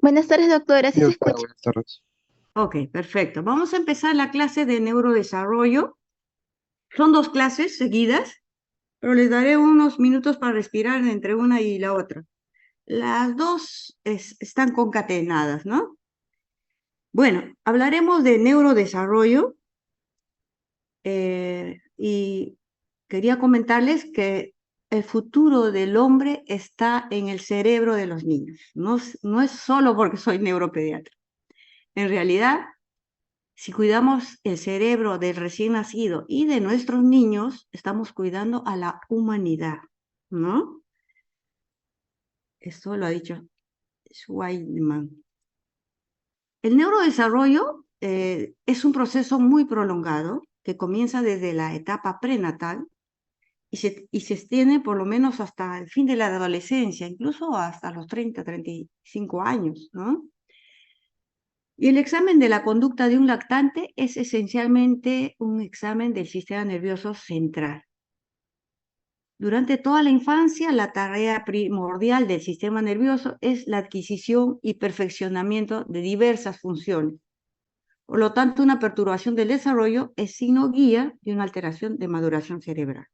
Buenas tardes, doctora. Sí, ¿Sí se doctora, escucha? buenas tardes. Ok, perfecto. Vamos a empezar la clase de neurodesarrollo. Son dos clases seguidas, pero les daré unos minutos para respirar entre una y la otra. Las dos están concatenadas, ¿no? Bueno, hablaremos de neurodesarrollo y quería comentarles que el futuro del hombre está en el cerebro de los niños. No es solo porque soy neuropediatra. En realidad, si cuidamos el cerebro del recién nacido y de nuestros niños, estamos cuidando a la humanidad, ¿no? Esto lo ha dicho Schweidman. El neurodesarrollo es un proceso muy prolongado que comienza desde la etapa prenatal y se extiende por lo menos hasta el fin de la adolescencia, incluso hasta los 30, 35 años, ¿no? Y el examen de la conducta de un lactante es esencialmente un examen del sistema nervioso central. Durante toda la infancia, la tarea primordial del sistema nervioso es la adquisición y perfeccionamiento de diversas funciones. Por lo tanto, una perturbación del desarrollo es signo guía de una alteración de maduración cerebral.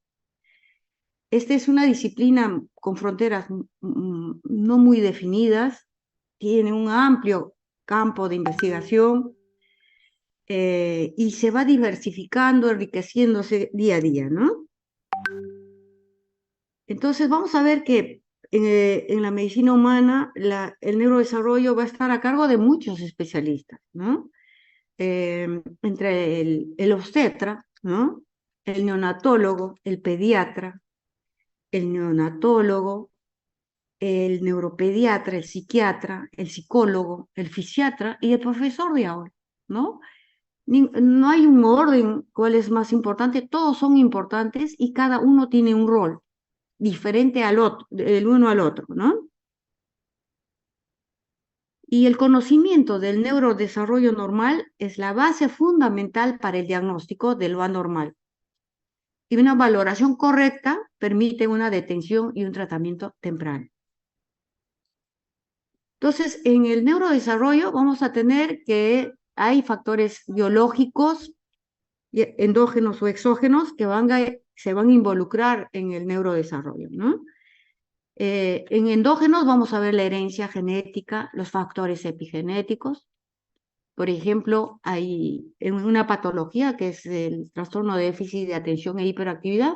Esta es una disciplina con fronteras no muy definidas, tiene un amplio campo de investigación y se va diversificando, enriqueciéndose día a día, ¿no? Entonces vamos a ver que en la medicina humana el neurodesarrollo va a estar a cargo de muchos especialistas, ¿no? Entre el obstetra, ¿no? El neonatólogo, el pediatra, el neonatólogo, el neuropediatra, el psiquiatra, el psicólogo, el fisiatra y el profesor de ahora, ¿no? No hay un orden cuál es más importante, todos son importantes y cada uno tiene un rol diferente al otro, el uno al otro, ¿no? Y el conocimiento del neurodesarrollo normal es la base fundamental para el diagnóstico de lo anormal. Y una valoración correcta permite una detención y un tratamiento temprano. Entonces, en el neurodesarrollo vamos a tener que hay factores biológicos, endógenos o exógenos, que se van a involucrar en el neurodesarrollo, ¿no? En endógenos vamos a ver la herencia genética, los factores epigenéticos. Por ejemplo, hay en una patología que es el trastorno de déficit de atención e hiperactividad,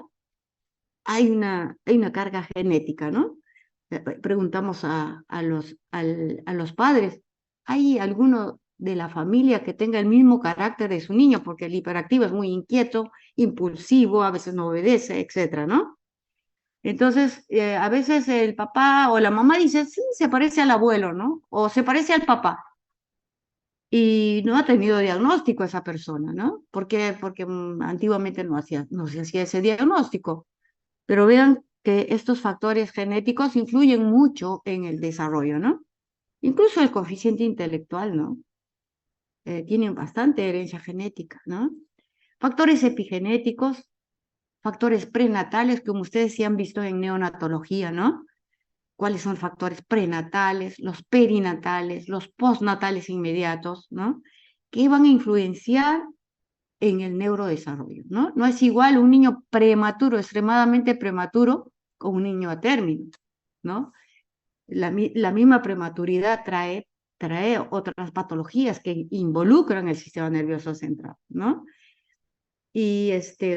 hay una carga genética, ¿no? Preguntamos a los padres, ¿hay alguno de la familia que tenga el mismo carácter de su niño? Porque el hiperactivo es muy inquieto, impulsivo, a veces no obedece, etcétera, ¿no? Entonces, a veces el papá o la mamá dice, sí, se parece al abuelo, ¿no? O se parece al papá. Y no ha tenido diagnóstico esa persona, ¿no? ¿Por qué? Porque antiguamente no se hacía ese diagnóstico. Pero vean que estos factores genéticos influyen mucho en el desarrollo, ¿no? Incluso el coeficiente intelectual, ¿no? Tienen bastante herencia genética, ¿no? Factores epigenéticos, factores prenatales, como ustedes sí han visto en neonatología, ¿no? Cuáles son factores prenatales, los perinatales, los postnatales inmediatos, ¿no? Que van a influenciar en el neurodesarrollo, ¿no? No es igual un niño prematuro, extremadamente prematuro, con un niño a término, ¿no? La misma prematuridad trae otras patologías que involucran el sistema nervioso central, ¿no?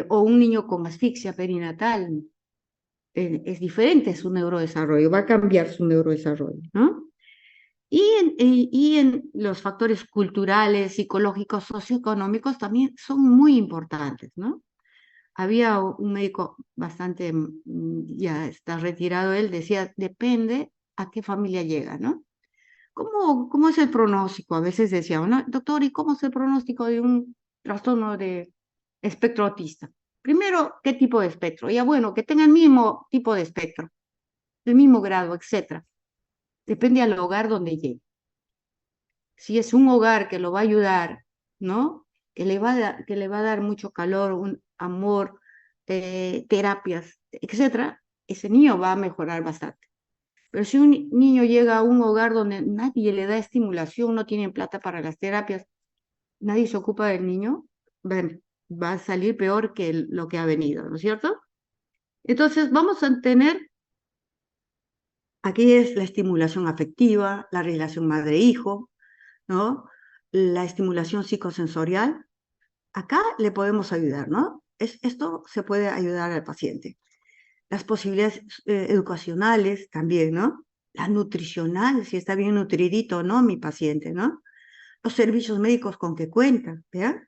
O un niño con asfixia perinatal, es diferente su neurodesarrollo, va a cambiar su neurodesarrollo, ¿no? Y en los factores culturales, psicológicos, socioeconómicos también son muy importantes, ¿no? Había un médico bastante, ya está retirado, él decía, depende a qué familia llega, ¿no? ¿Cómo es el pronóstico? A veces decía, ¿no? Doctor, ¿y cómo es el pronóstico de un trastorno de espectro autista? Primero, ¿qué tipo de espectro? Ya bueno, que tenga el mismo tipo de espectro, el mismo grado, etcétera. Depende al hogar donde llegue. Si es un hogar que lo va a ayudar, ¿no? Que le va a dar mucho calor, un amor, terapias, etcétera, ese niño va a mejorar bastante. Pero si un niño llega a un hogar donde nadie le da estimulación, no tienen plata para las terapias, nadie se ocupa del niño, va a salir peor que lo que ha venido, ¿no es cierto? Entonces, vamos a tener, aquí es la estimulación afectiva, la relación madre-hijo, ¿no? La estimulación psicosensorial. Acá le podemos ayudar, ¿no? Esto se puede ayudar al paciente. Las posibilidades educacionales también, ¿no? La nutricional, si está bien nutridito o no mi paciente, ¿no? Los servicios médicos con que cuenta, ¿vean?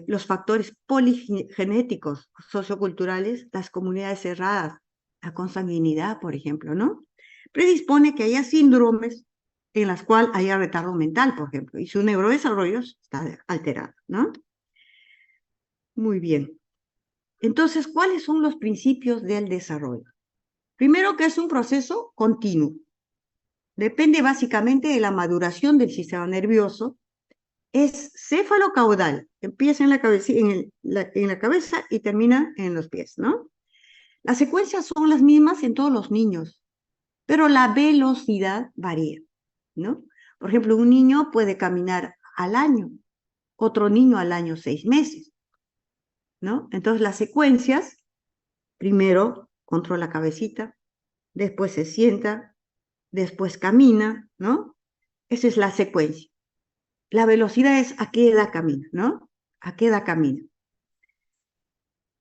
Los factores poligenéticos, socioculturales, las comunidades cerradas, la consanguinidad, por ejemplo, ¿no? Predispone que haya síndromes en las cuales haya retardo mental, por ejemplo, y su neurodesarrollo está alterado, ¿no? Muy bien. Entonces, ¿cuáles son los principios del desarrollo? Primero, que es un proceso continuo. Depende básicamente de la maduración del sistema nervioso. Es cefalocaudal, empieza en la cabeza, en la cabeza y termina en los pies, ¿no? Las secuencias son las mismas en todos los niños, pero la velocidad varía, ¿no? Por ejemplo, un niño puede caminar al año, otro niño al año 6 meses, ¿no? Entonces las secuencias, primero controla la cabecita, después se sienta, después camina, ¿no? Esa es la secuencia. La velocidad es a qué edad camina, ¿no? A qué edad camina.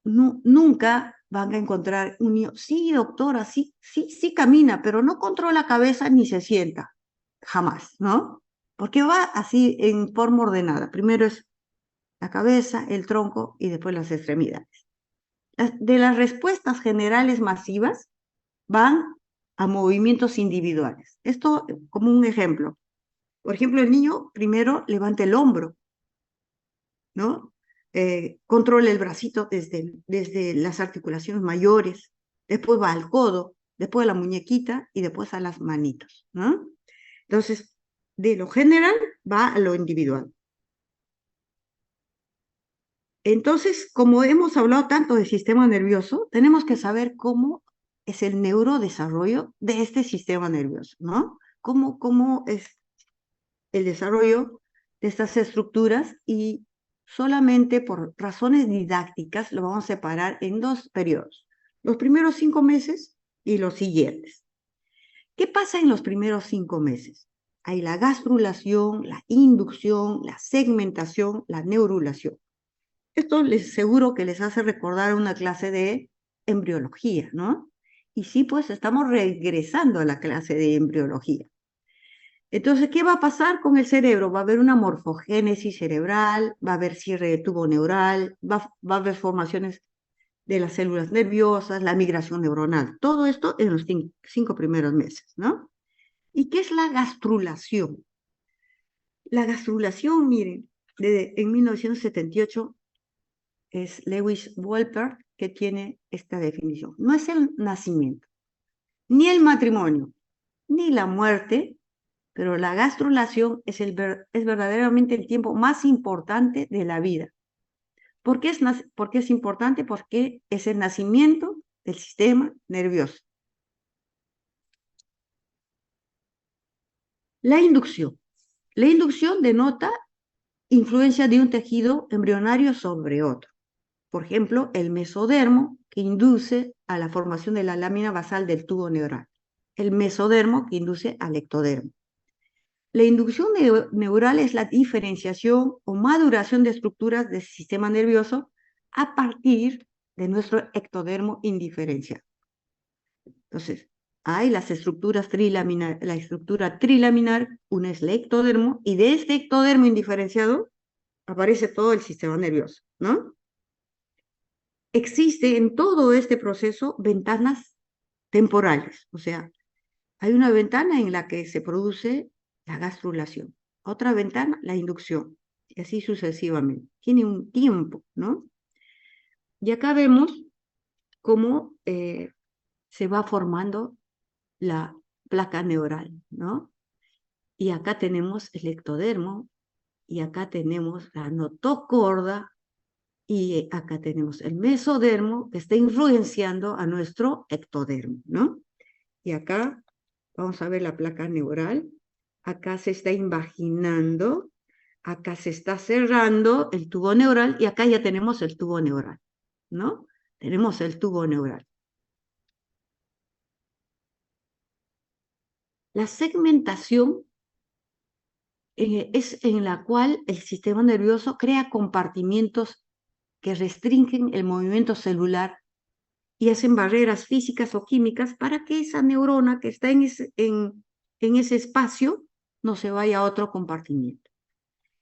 No, nunca van a encontrar un niño, sí, doctora, sí, sí, sí camina, pero no controla la cabeza ni se sienta, jamás, ¿no? Porque va así en forma ordenada. Primero es la cabeza, el tronco y después las extremidades. De las respuestas generales masivas van a movimientos individuales. Esto como un ejemplo. Por ejemplo, el niño primero levanta el hombro, ¿no? Controla el bracito desde las articulaciones mayores, después va al codo, después a la muñequita y después a las manitos, ¿no? Entonces, de lo general va a lo individual. Entonces, como hemos hablado tanto del sistema nervioso, tenemos que saber cómo es el neurodesarrollo de este sistema nervioso, ¿no? Cómo es el desarrollo de estas estructuras y solamente por razones didácticas lo vamos a separar en dos periodos, los primeros 5 meses y los siguientes. ¿Qué pasa en los primeros 5 meses? Hay la gastrulación, la inducción, la segmentación, la neurulación. Esto les seguro que les hace recordar una clase de embriología, ¿no? Y sí, pues estamos regresando a la clase de embriología. Entonces, ¿qué va a pasar con el cerebro? Va a haber una morfogénesis cerebral, va a haber cierre de tubo neural, va a haber formaciones de las células nerviosas, la migración neuronal. Todo esto en los 5 primeros meses, ¿no? ¿Y qué es la gastrulación? La gastrulación, miren, en 1978 es Lewis Wolpert que tiene esta definición. No es el nacimiento, ni el matrimonio, ni la muerte, pero la gastrulación es verdaderamente el tiempo más importante de la vida. ¿Por qué es importante? Porque es el nacimiento del sistema nervioso. La inducción. La inducción denota influencia de un tejido embrionario sobre otro. Por ejemplo, el mesodermo, que induce a la formación de la lámina basal del tubo neural. El mesodermo, que induce al ectodermo. La inducción neural es la diferenciación o maduración de estructuras del sistema nervioso a partir de nuestro ectodermo indiferenciado. Entonces, hay las estructuras trilaminar, la estructura trilaminar, una es el ectodermo, y de este ectodermo indiferenciado aparece todo el sistema nervioso, ¿no? Existe en todo este proceso ventanas temporales, o sea, hay una ventana en la que se produce la gastrulación, otra ventana la inducción, y así sucesivamente. Tiene un tiempo, ¿no? Y acá vemos cómo se va formando la placa neural, ¿no? Y acá tenemos el ectodermo, y acá tenemos la notocorda, y acá tenemos el mesodermo que está influenciando a nuestro ectodermo, ¿no? Y acá vamos a ver la placa neural. Acá se está invaginando. Acá se está cerrando el tubo neural y acá ya tenemos el tubo neural, ¿no? Tenemos el tubo neural. La segmentación es en la cual el sistema nervioso crea compartimientos que restringen el movimiento celular y hacen barreras físicas o químicas para que esa neurona que está en ese espacio no se vaya a otro compartimiento.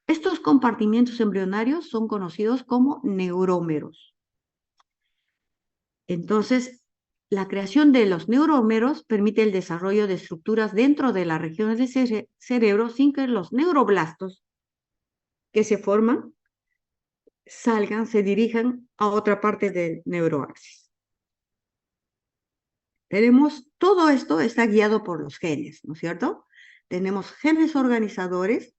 Estos compartimientos embrionarios son conocidos como neurómeros. Entonces, la creación de los neurómeros permite el desarrollo de estructuras dentro de las regiones del cerebro sin que los neuroblastos que se forman salgan, se dirijan a otra parte del neuroaxis. Tenemos, todo esto está guiado por los genes, ¿no es cierto? Tenemos genes organizadores,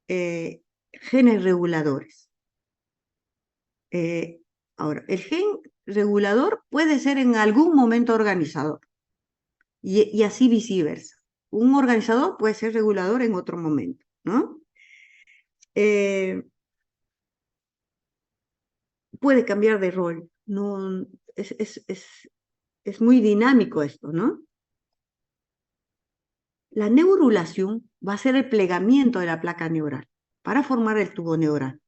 genes reguladores. Ahora, el gen regulador puede ser en algún momento organizador y así viceversa. Un organizador puede ser regulador en otro momento, ¿no? Puede cambiar de rol, no, es muy dinámico esto, ¿no? La neurulación va a ser el plegamiento de la placa neural para formar el tubo neural.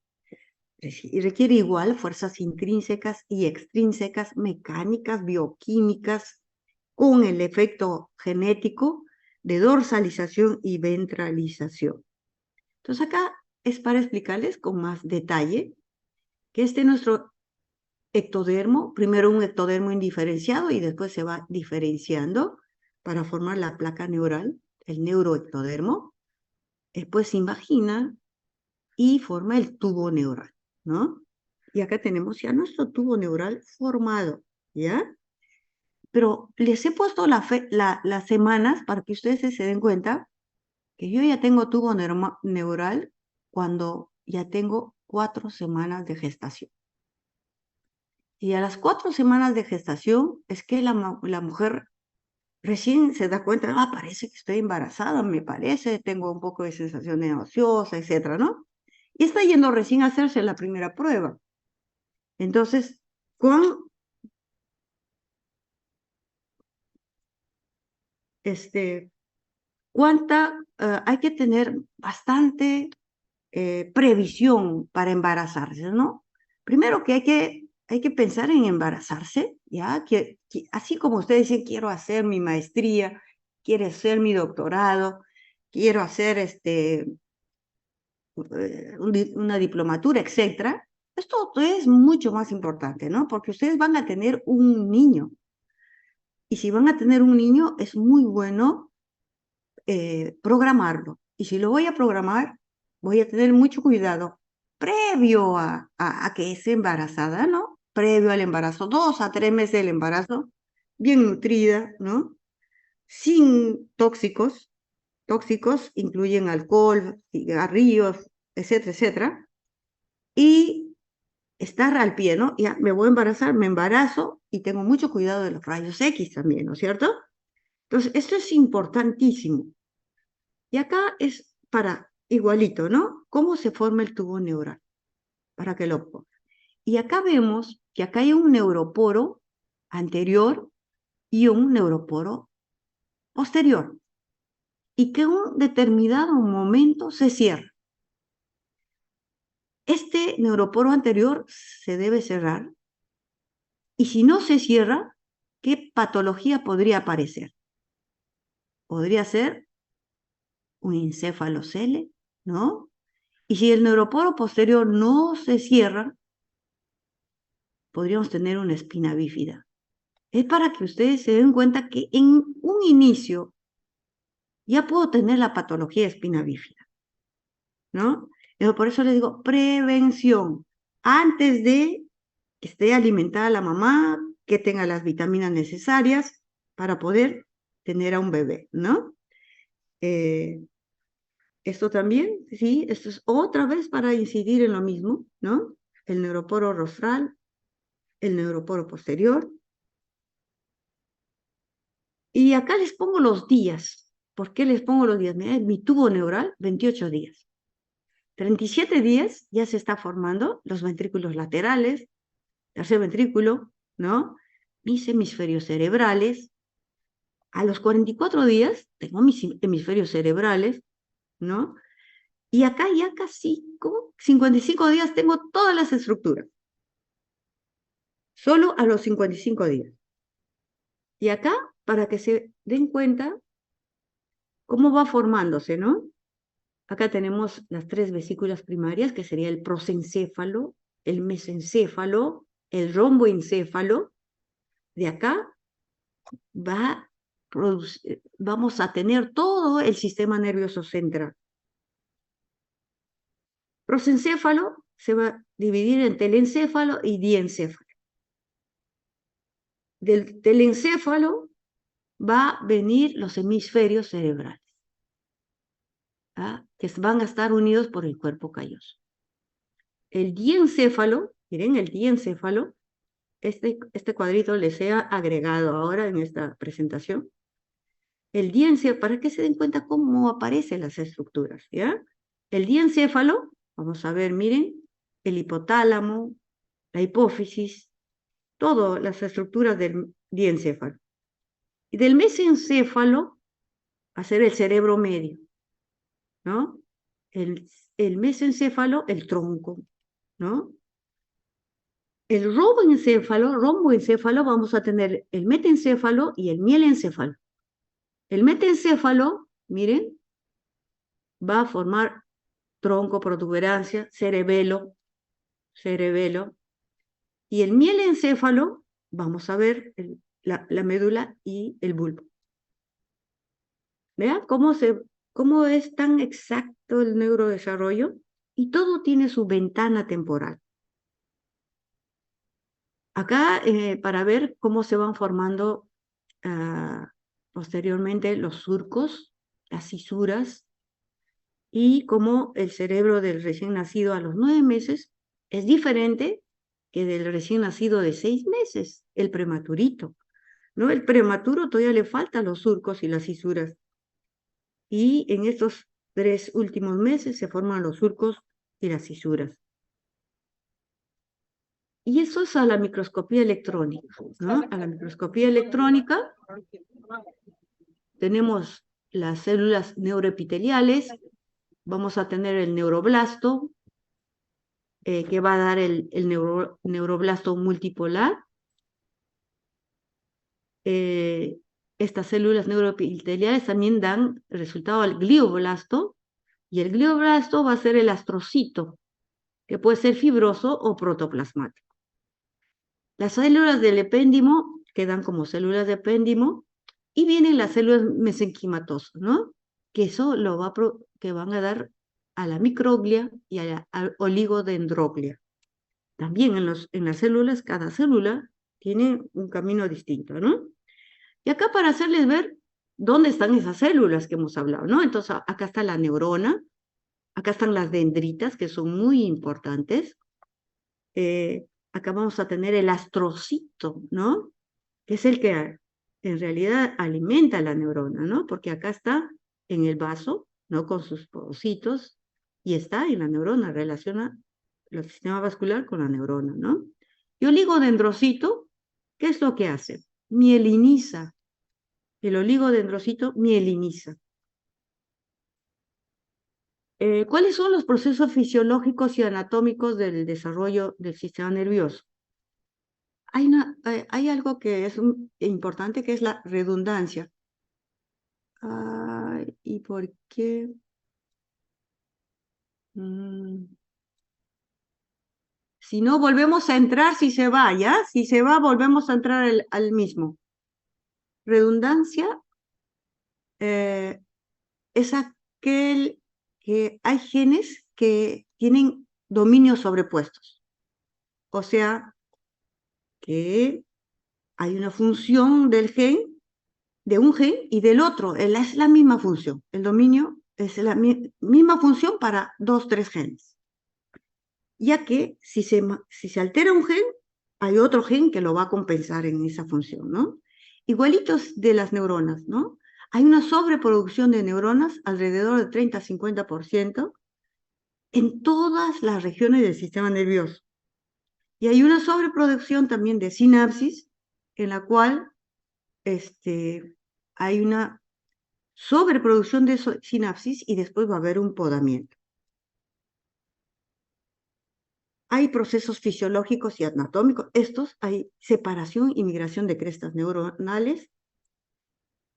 Y requiere igual fuerzas intrínsecas y extrínsecas, mecánicas, bioquímicas, con el efecto genético de dorsalización y ventralización. Entonces acá es para explicarles con más detalle que este es nuestro ectodermo, primero un ectodermo indiferenciado y después se va diferenciando para formar la placa neural, el neuroectodermo, después se invagina y forma el tubo neural, ¿no? Y acá tenemos ya nuestro tubo neural formado, ¿ya? Pero les he puesto las semanas para que ustedes se den cuenta que yo ya tengo tubo neural cuando ya tengo 4 semanas de gestación. Y a las 4 semanas de gestación es que la mujer recién se da cuenta, parece que estoy embarazada, me parece, tengo un poco de sensación de nauseosa, etcétera, ¿no? Y está yendo recién a hacerse la primera prueba. Entonces, hay que tener bastante previsión para embarazarse, ¿no? Primero que hay que pensar en embarazarse, ¿ya? Que así como ustedes dicen, quiero hacer mi maestría, quiero hacer mi doctorado, quiero hacer una diplomatura, etcétera. Esto es mucho más importante, ¿no? Porque ustedes van a tener un niño. Y si van a tener un niño, es muy bueno programarlo. Y si lo voy a programar, voy a tener mucho cuidado previo a que esté embarazada, ¿no? Previo al embarazo, 2 a 3 meses del embarazo, bien nutrida, ¿no? Sin tóxicos. Tóxicos incluyen alcohol, cigarrillos, etcétera, etcétera. Y estar al pie, ¿no? Ya me voy a embarazar, me embarazo y tengo mucho cuidado de los rayos X también, ¿no es cierto? Entonces, esto es importantísimo. Y acá es para igualito, ¿no? ¿Cómo se forma el tubo neural? Para que lo ponga. Y acá vemos que acá hay un neuroporo anterior y un neuroporo posterior. Y que en un determinado momento se cierra. Este neuroporo anterior se debe cerrar. Y si no se cierra, ¿qué patología podría aparecer? Podría ser un encéfalo-cele, ¿no? Y si el neuroporo posterior no se cierra, podríamos tener una espina bífida. Es para que ustedes se den cuenta que en un inicio ya puedo tener la patología de espina bífida, ¿no? Pero por eso les digo prevención, antes de que esté alimentada la mamá, que tenga las vitaminas necesarias para poder tener a un bebé, ¿no? Esto también, sí, esto es otra vez para incidir en lo mismo, ¿no? El neuroporo rostral, el neuroporo posterior. Y acá les pongo los días. ¿Por qué les pongo los días? Mira, mi tubo neural, 28 días. 37 días ya se está formando los ventrículos laterales, tercer ventrículo, ¿no? Mis hemisferios cerebrales. A los 44 días tengo mis hemisferios cerebrales, ¿no? Y acá ya casi, ¿cómo? 55 días tengo todas las estructuras. Solo a los 55 días. Y acá, para que se den cuenta cómo va formándose, ¿no? Acá tenemos las tres vesículas primarias, que sería el prosencéfalo, el mesencéfalo, el romboencéfalo. De acá vamos a tener todo el sistema nervioso central. Prosencéfalo se va a dividir en telencéfalo y diencéfalo. Del telencéfalo va a venir los hemisferios cerebrales, ¿ah? Que van a estar unidos por el cuerpo calloso. El diencéfalo, miren, el diencéfalo, este cuadrito les he agregado ahora en esta presentación. El diencéfalo, para que se den cuenta cómo aparecen las estructuras, ¿ya? El diencéfalo, vamos a ver, miren, el hipotálamo, la hipófisis, todas las estructuras del diencéfalo. Y del mesencéfalo va a ser el cerebro medio, ¿no? El mesencéfalo, el tronco, ¿no? El romboencéfalo, vamos a tener el metencéfalo y el mielencéfalo. El metencéfalo, miren, va a formar tronco, protuberancia, cerebelo. Y el mielencéfalo, vamos a ver la médula y el bulbo. ¿Vean cómo es tan exacto el neurodesarrollo? Y todo tiene su ventana temporal. Acá, para ver cómo se van formando posteriormente los surcos, las cisuras, y cómo el cerebro del recién nacido a los 9 meses es diferente que del recién nacido de 6 meses, el prematurito, ¿no? El prematuro todavía le faltan los surcos y las cisuras. Y en estos 3 últimos meses se forman los surcos y las cisuras. Y eso es a la microscopía electrónica, ¿no? A la microscopía electrónica tenemos las células neuroepiteliales, vamos a tener el neuroblasto, que va a dar el neuroblasto multipolar. Estas células neuroepiteliales también dan resultado al glioblasto, y el glioblasto va a ser el astrocito, que puede ser fibroso o protoplasmático. Las células del epéndimo quedan como células de epéndimo, y vienen las células mesenquimatosas, ¿no? Que eso que van a dar a la microglia y a la oligodendroglia. También en las células, cada célula tiene un camino distinto, ¿no? Y acá para hacerles ver dónde están esas células que hemos hablado, ¿no? Entonces, acá está la neurona, acá están las dendritas, que son muy importantes. Acá vamos a tener el astrocito, ¿no? Que es el que en realidad alimenta la neurona, ¿no? Porque acá está en el vaso, ¿no? Con sus pocitos, y está en la neurona, relaciona el sistema vascular con la neurona, ¿no? Y oligodendrocito, ¿qué es lo que hace? Mieliniza. El oligodendrocito mieliniza. ¿Cuáles son los procesos fisiológicos y anatómicos del desarrollo del sistema nervioso? Hay algo que es importante, que es la redundancia. ¿Y por qué? Si no, volvemos a entrar si se va, ¿ya? Si se va, volvemos a entrar al mismo. Redundancia es aquel que hay genes que tienen dominios sobrepuestos. O sea, que hay una función del gen, de un gen y del otro. Es la misma función. El dominio es la misma función para 2, 3 genes. Ya que si se altera un gen, hay otro gen que lo va a compensar en esa función, ¿no? igualitos de las neuronas, ¿no? Hay una sobreproducción de neuronas, alrededor de 30 a 50%, en todas las regiones del sistema nervioso. Y hay una sobreproducción también de sinapsis, en la cual hay una sobreproducción de sinapsis y después va a haber un podamiento. Hay procesos fisiológicos y anatómicos. Hay separación y migración de crestas neuronales,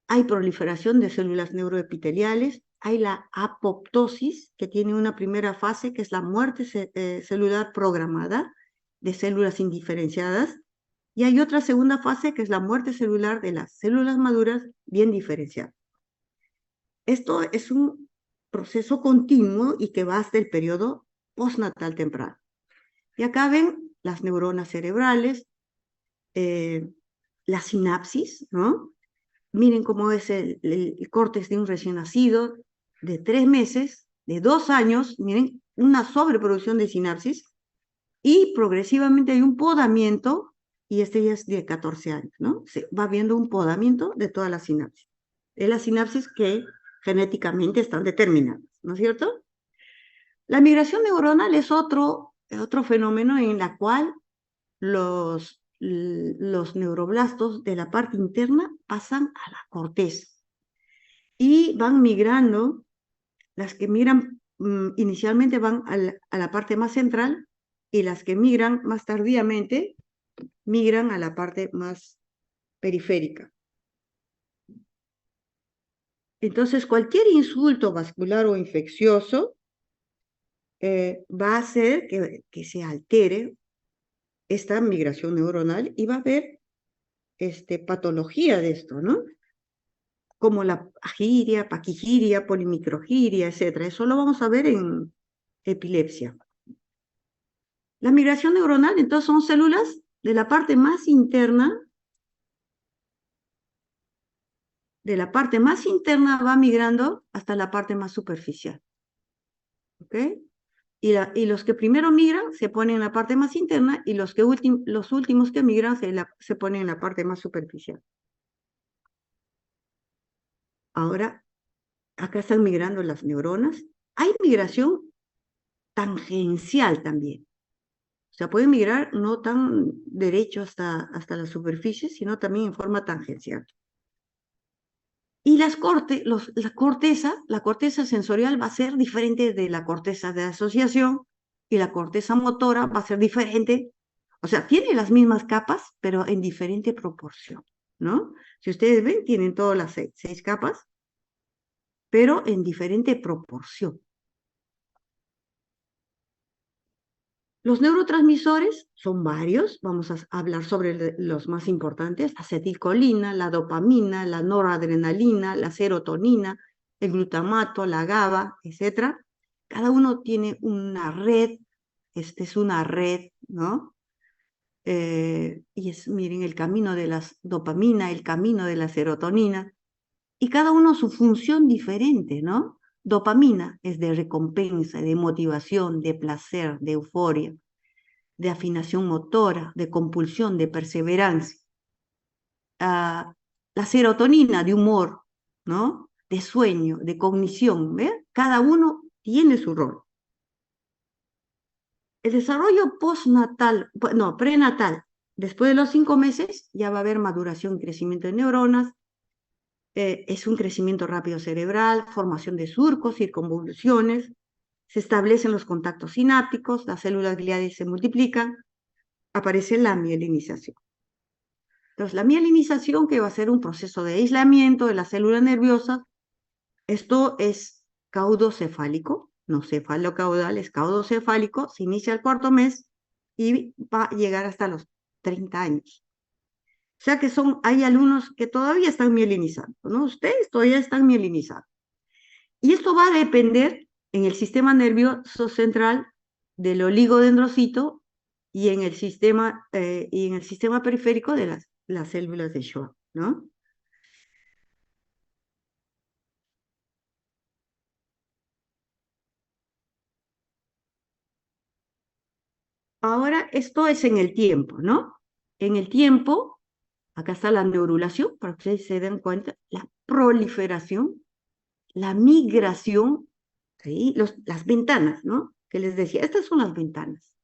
hay proliferación de células neuroepiteliales, hay la apoptosis, que tiene una primera fase, que es la muerte celular programada de células indiferenciadas, y hay otra segunda fase, que es la muerte celular de las células maduras bien diferenciadas. Esto es un proceso continuo y que va hasta el periodo postnatal temprano. Y acá ven las neuronas cerebrales, la sinapsis, ¿no? Miren cómo es el córtex de un recién nacido, de 3 meses, de 2 años, miren, una sobreproducción de sinapsis, y progresivamente hay un podamiento, y este ya es de 14 años, ¿no? Se va viendo un podamiento de toda la sinapsis, de las sinapsis que genéticamente están determinadas, ¿no es cierto? La migración neuronal es otro fenómeno en la cual los neuroblastos de la parte interna pasan a la corteza y van migrando. Las que migran inicialmente van a la parte más central, y las que migran más tardíamente migran a la parte más periférica. Entonces, cualquier insulto vascular o infeccioso va a hacer que se altere esta migración neuronal, y va a haber patología de esto, ¿no? Como la agiria, paquigiria, polimicrogiria, etc. Eso lo vamos a ver en epilepsia. La migración neuronal, entonces, son células de la parte más interna, va migrando hasta la parte más superficial. ¿Ok? Y los que primero migran se ponen en la parte más interna, y los últimos que migran se ponen en la parte más superficial. Ahora, acá están migrando las neuronas. Hay migración tangencial también. O sea, pueden migrar no tan derecho hasta la superficie, sino también en forma tangencial. Y la corteza sensorial va a ser diferente de la corteza de asociación, y la corteza motora va a ser diferente. O sea, tiene las mismas capas, pero en diferente proporción, ¿no? Si ustedes ven, tienen todas las 6 capas, pero en diferente proporción. Los neurotransmisores son varios, vamos a hablar sobre los más importantes: acetilcolina, la dopamina, la noradrenalina, la serotonina, el glutamato, la GABA, etc. Cada uno tiene una red, es una red, ¿no? Miren, el camino de la dopamina, el camino de la serotonina, y cada uno su función diferente, ¿no? Dopamina es de recompensa, de motivación, de placer, de euforia, de afinación motora, de compulsión, de perseverancia. La serotonina, de humor, ¿no? De sueño, de cognición, ¿ve? Cada uno tiene su rol. El desarrollo prenatal, después de los 5 meses, ya va a haber maduración y crecimiento de neuronas. Es un crecimiento rápido cerebral, formación de surcos, circunvoluciones, se establecen los contactos sinápticos, las células gliales se multiplican, aparece la mielinización. Entonces, la mielinización, que va a ser un proceso de aislamiento de las células nerviosas, esto es caudocefálico, no cefalocaudal, es caudocefálico, se inicia el 4.º mes y va a llegar hasta los 30 años. O sea que hay alumnos que todavía están mielinizados, ¿no? Ustedes todavía están mielinizados. Y esto va a depender en el sistema nervioso central del oligodendrocito, y en el sistema periférico de las células de Schwann, ¿no? Ahora, esto es en el tiempo, ¿no? En el tiempo, Acá está la neurulación, para que ustedes se den cuenta, la proliferación, la migración, ¿sí? Las ventanas, ¿no? Que les decía, estas son las ventanas.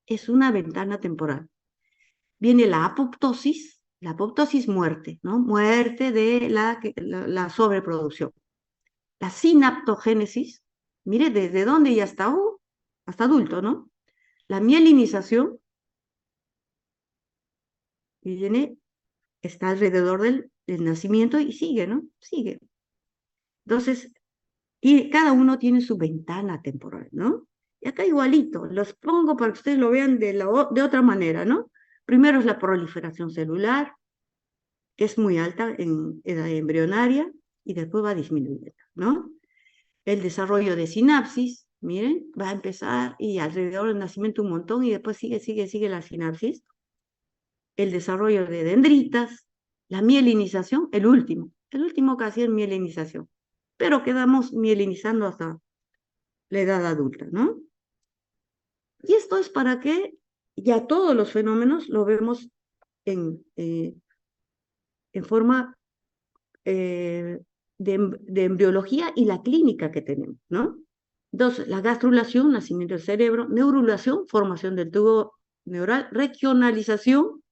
Es una ventana temporal. Viene la apoptosis muerte, ¿no? Muerte de la sobreproducción. La sinaptogénesis, mire, desde dónde ya está, hasta adulto, ¿no? La mielinización, y viene, está alrededor del nacimiento y sigue, ¿no? Sigue. Entonces, y cada uno tiene su ventana temporal, ¿no? Y acá igualito, los pongo para que ustedes lo vean de otra manera, ¿no? Primero es la proliferación celular, que es muy alta en edad embrionaria, y después va disminuyendo, ¿no? El desarrollo de sinapsis, miren, va a empezar y alrededor del nacimiento un montón, y después sigue la sinapsis. El desarrollo de dendritas, la mielinización, el último casi es mielinización, pero quedamos mielinizando hasta la edad adulta, ¿no? Y esto es para que ya todos los fenómenos lo vemos en forma de embriología y la clínica que tenemos, ¿no? Entonces, la gastrulación, nacimiento del cerebro, neurulación, formación del tubo neural, regionalización,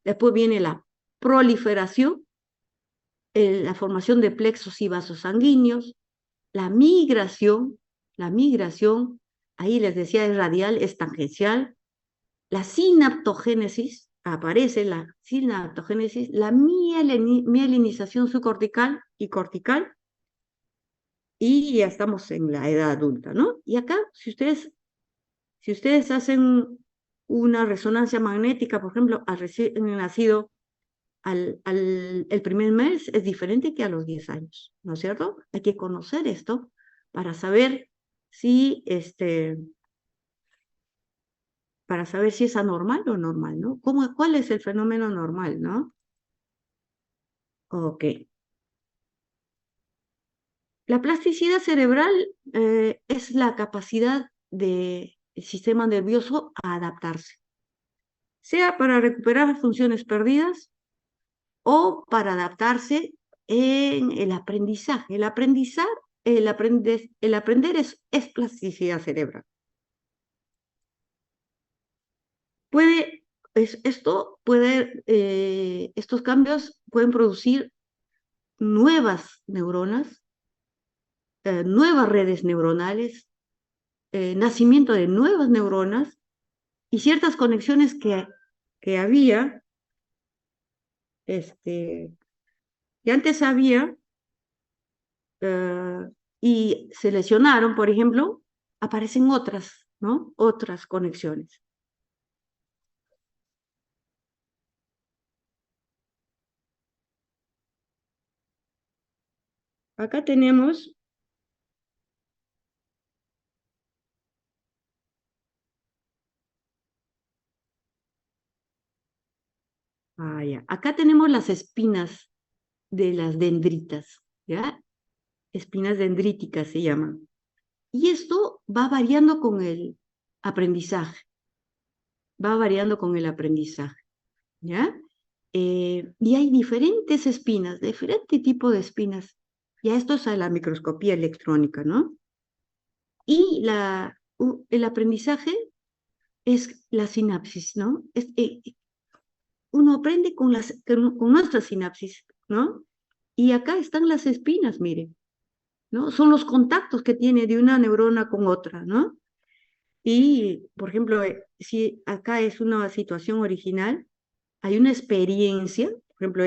después viene la proliferación, la formación de plexos y vasos sanguíneos, la migración, ahí les decía es radial, es tangencial, la sinaptogénesis, aparece la sinaptogénesis, la mielinización subcortical y cortical, y ya estamos en la edad adulta, ¿no? Y acá, si ustedes hacen una resonancia magnética, por ejemplo, al recién nacido, el primer mes es diferente que a los 10 años, ¿no es cierto? Hay que conocer esto para saber si, para saber si es anormal o normal, ¿no? ¿Cuál es el fenómeno normal, ¿no? Ok. La plasticidad cerebral es la capacidad del sistema nervioso a adaptarse, sea para recuperar funciones perdidas o para adaptarse en el aprendizaje. El aprender es plasticidad cerebral. Puede, estos cambios pueden producir nuevas neuronas, nuevas redes neuronales, nacimiento de nuevas neuronas y ciertas conexiones que había, que antes había, eh, y se lesionaron, por ejemplo, aparecen otras, ¿no? Otras conexiones. Acá tenemos, acá tenemos las espinas de las dendritas, ¿ya? Espinas dendríticas se llaman. Y esto va variando con el aprendizaje, va variando con el aprendizaje, ¿ya? Y hay diferentes espinas, diferente tipo de espinas. Ya esto es a la microscopía electrónica, ¿no? Y el aprendizaje es la sinapsis, ¿no? Uno aprende con nuestra sinapsis, ¿no? Y acá están las espinas, miren, ¿no? Son los contactos que tiene de una neurona con otra, ¿no? Y, por ejemplo, si acá es una situación original, hay una experiencia, por ejemplo,